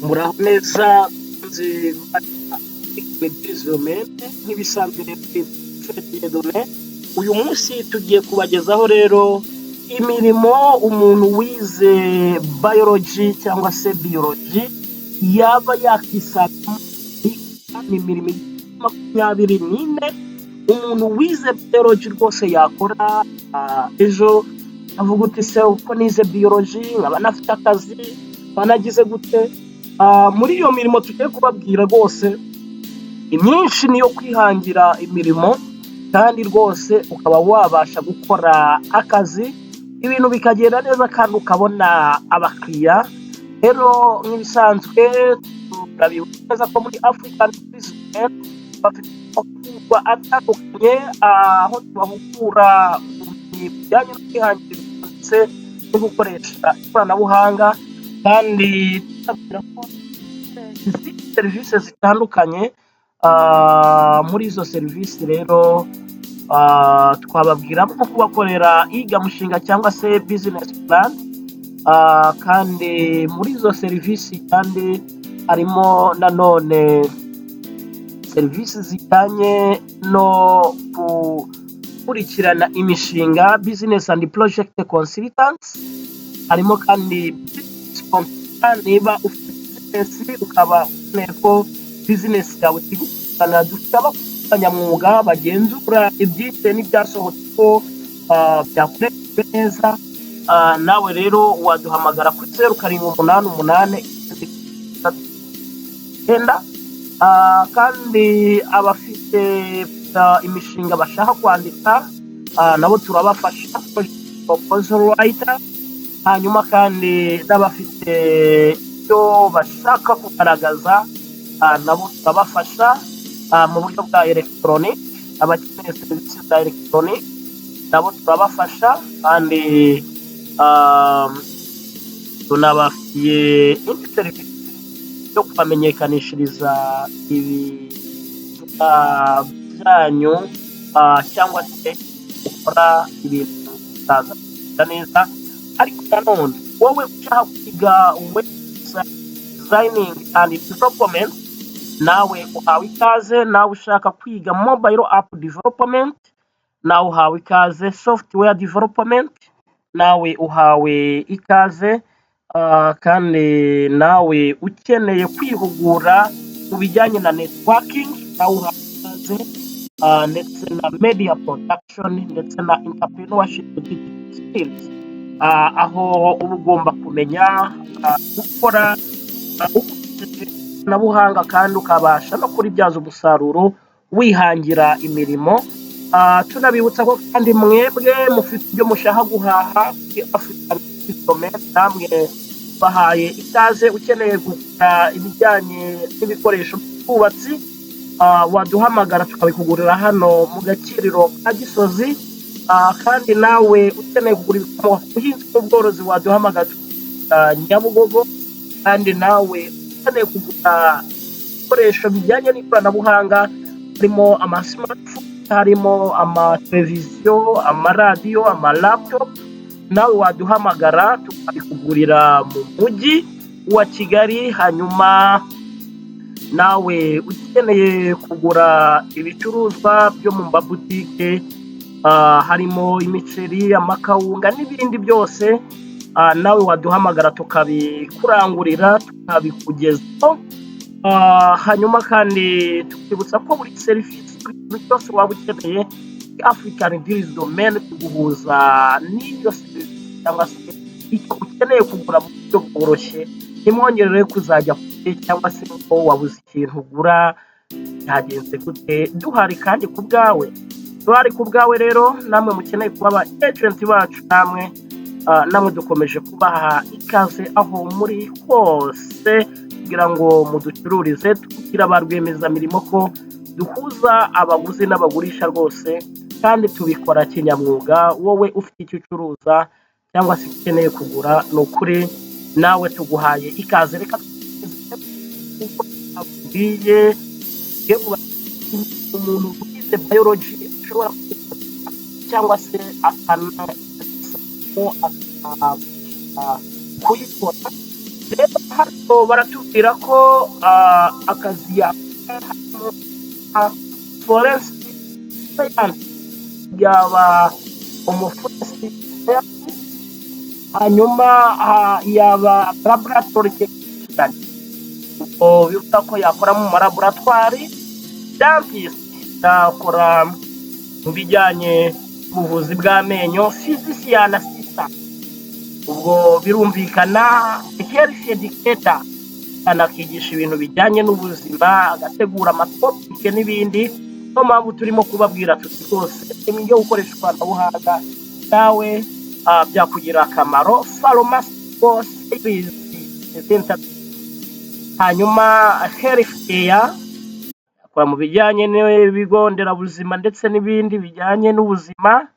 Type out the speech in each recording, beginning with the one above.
muraho neza nzi medizomene nk'ibisanzwe done uyu munsi tugiye kubagezaho rero imirimo umuntu wize biology cyangwa se biology yaba yakisanga imirimo 24 umuntu wize biology rwose yakora ejo avuga uti se uko nize biology nkaba nafite akazi banagize gute muri iyo mirimo tugiye kubabwira rwose imyinshi niyo kwihangira imirimo kandi rwose ukaba wabasha gukora akazi ibintu bikagenda neza kandi ukabona abakiriya rero nk'ibisanzwe turabiboneza ko muri African Business bafite amahugurwa atandukanye aho tubahugura bijyanye no kwihangira ndetse no gukoresha ikoranabuhanga kandi tutabwira ko serivisi zitandukanye muri izo serivisi rero twababwira nko kubakorera iyigamushinga cyangwa se business plan kandi muri izo serivisi kandi harimo nanone serivisi zijyanye no gukurikirana imishinga business and project consultants harimo kandi niba ufite business ukaba ukeneye ko business yawe igukana dufite abanyamwuga bagenzura ibyitse n'ibyasohotse ko byakoreshejwe neza nawe rero waduhamagara kuri 0788 kandi abafite imishinga bashaka kwandika nabo turabafasha proposal writer hanyuma kandi n'abafite icyo bashaka kugaragaza nabo turabafasha mu buryo bwa electronic abakeneye serivisi za electronic nabo turabafasha kandi tunabafitiye indi serivisi yo kubamenyekanishiriza ibyanyu cyangwa se gukora ibintu bitaza neza ariko nanone wowe ushaka kwiga website designing and development nawe uhawe ikaze nawe ushaka kwiga mobile app development nawe uhawe ikaze software development nawe uhawe ikaze kandi nawe ukeneye kwihugura mu bijyanye na networking nawe uhawe ikaze ndetse na media production ndetse na entrepreneurship skills aho uba ugomba kumenya gukora ikoranabuhanga kandi ukabasha no kuribyaza umusaruro wihangira imirimo tunabibutsa ko kandi mwebwe mufite ibyo mushaka guhaha African Business namwe bahaye ikaze ukeneye gukora ibijyanye n'ibikoresho by'ubwubatsi waduhamagara tukabikugurira hano mu Gakiriro ka Gisozi kandi nawe ukeneye kugura ibikomoka ku buhinzi n'ubworozi waduhamagara Nyabugogo kandi nawe ukeneye kugura ibikoresho bijyanye n'ikoranabuhanga harimo ama smartphone harimo amateleviziyo amaradiyo amalaptop nawe waduhamagara tukabikugurira mu mujyi wa Kigali hanyuma nawe ukeneye kugura ibicuruzwa byo mu mabutike harimo imiceri amakawunga n'ibindi byose nawe waduhamagara tukabikurangurira tukabikugezaho hanyuma kandi tukibutsa ko buri serivisi byose waba ukeneye African Deals Domain tuguhuza n'iyo serivisi cyangwa se icyo ukeneye kugura mu buryo bworoshye ntimwongerere kuzajya kure cyangwa se ko wabuze ikintu ugura byagenze gute duhari kandi ku bwawe rero namwe mukeneye kuba aba agent bacu namwe dukomeje kubaha ikaze aho muri hose kugira ngo muducururize tugira ba rwiyemezamirimo ko duhuza abaguzi n'abagurisha rwose kandi tubikora kinyamwuga wowe ufite icyo ucuruza cyangwa se ukeneye kugura ni ukuri nawe tuguhaye ikaze reka uko abwiye kuba umuntu wize biology ashobora cyangwa se kuyikora rero hano baratubwira ko akazi harimo forensic science, yaba umuforensic scientist, hanyuma yaba laboratory technician, bivuga ko yakora mu malaboratwari. Dentist yakora mu bijyanye n'ubuvuzi bw'amenyo. Physician assistant, ubwo birumvikana. Health educator, anakigisha ibintu bijyanye n'ubuzima, agategura amatopike n'ibindi. Niyo mpamvu turimo kubabwira tuti rwose ibyo gukoresha ikoranabuhanga nawe byakugirira akamaro. Pharmaceutical service, hanyuma health care, akora mu bijyanye n'ibigo nderabuzima ndetse n'ibindi bijyanye n'ubuzima.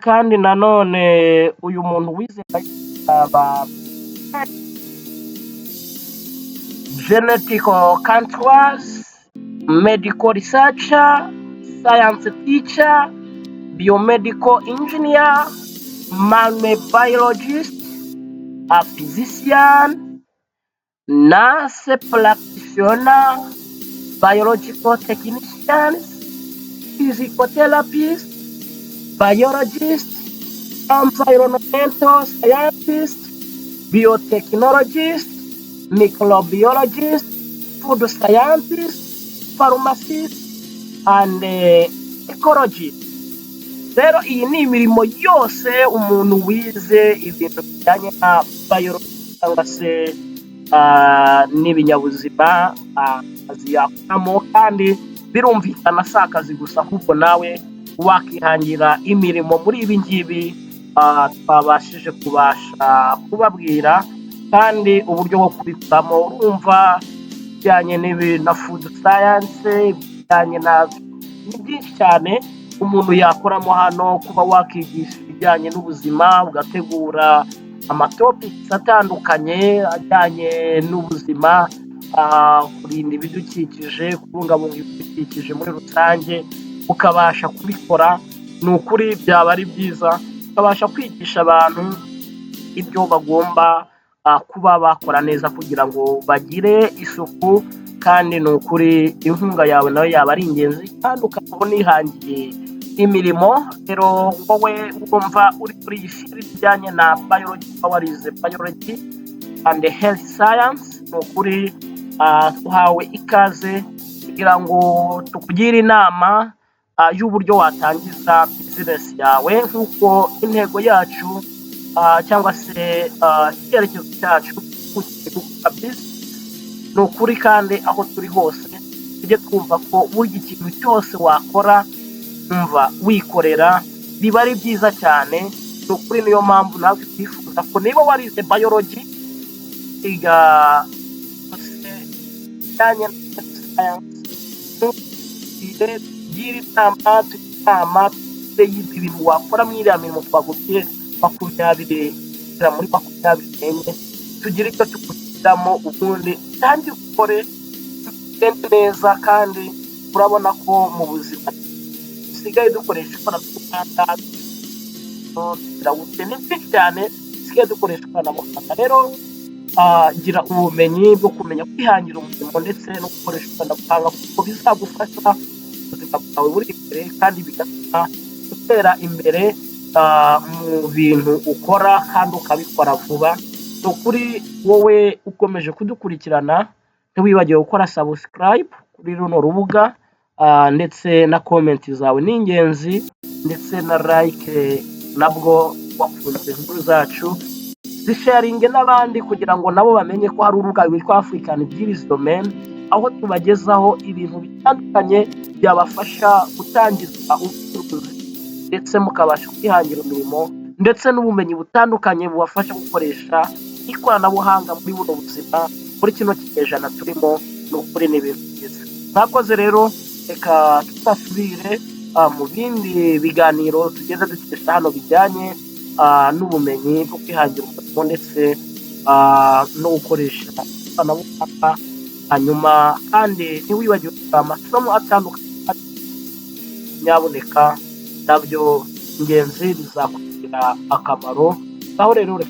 Kandi nanone uyu muntu wize genetical controls, medical researcher, science teacher, biomedical engineer, marine biologist, a physician, nurse practitioner, biological technicians, physical therapist, biologist, environmental scientist, biotechnologist, microbiologist, food scientist, pharmacist, and ecologist. Rero iyi ni imirimo yose umuntu wize ibintu bijyanye na biology cyangwa se n'ibinyabuzima akazi yakoramo, kandi birumvikana si akazi gusa, ahubwo nawe wakihangira imirimo muri ibi ngibi twabashije kubabwira. Kandi uburyo bwo kubikoramo urumva bijyanye na food science, bijyanye na byinshi cyane umuntu yakoramo hano. Kuba wakigisha ibijyanye n'ubuzima, ugategura amatopiki atandukanye ajyanye n'ubuzima, kurinda ibidukikije, kubungabunga ibidukikije muri rusange, ukabasha kubikora, ni ukuri byaba ari byiza. Ukabasha kwigisha abantu ibyo bagomba kuba bakora neza kugira ngo bagire isuku, kandi ni ukuri inkunga yawe nayo yaba ari ingenzi, kandi ukaba unihangiye imirimo. Rero wowe wumva uri kuri iyi shuri ijyanye na biology, warize biology and health science, ni ukuri tuhawe ikaze kugira ngo tukugire inama y'uburyo watangiza business yawe, nk'uko intego yacu cyangwa se icyerekezo cyacu gukora business. Ni ukuri kandi aho turi hose tujye twumva ko buri kintu cyose wakora umva wikorera biba ari byiza cyane. Ni ukuri, niyo mpamvu nawe twifuza ko niba warize biology iga bijyanye na science, gira inama y'ibintu wakora muri iriya mirimo twagubwiye 20 muri 24, tugire icyo tukugiriramo, ubundi kandi ukore neza. Kandi urabona ko mu buzima dusigaye dukoresha ikoranabuhanga, ni byinshi cyane dusigaye dukoresha ikoranabuhanga. Rero gira ubumenyi bwo kumenya kwihangira umurimo ndetse no gukoresha ikoranabuhanga, kuko bizagufasha ubuzima bwawe buri imbere, kandi bigatuma utera imbere mu bintu ukora kandi ukabikora vuba. Ni ukuri wowe ukomeje kudukurikirana, ntiwibagire gukora subscribe kuri runo rubuga, ndetse na comment zawe ni ingenzi, ndetse na like nabwo wakunze inkuru zacu, zisharinge n'abandi kugira ngo nabo bamenye ko hari urubuga rwitwa African Beauty Domain, aho tubagezaho ibintu bitandukanye byabafasha gutangiza ubucuruzi, ndetse mukabasha kwihangira imirimo, ndetse n'ubumenyi butandukanye bubafasha gukoresha ikoranabuhanga muri buno buzima, muri kino kinyejana turimo. Ni ukuri n'ibintu byiza. Mwakoze rero, reka tutasubire mu bindi biganiro tugenda dukesha hano bijyanye n'ubumenyi bwo kwihangira umurimo, ndetse no gukoresha ikoranabuhanga. Hanyuma kandi ntiwibagire amasomo atandukanye, nyaboneka nabyo ingenzi bizakugirira akamaro. Aho rero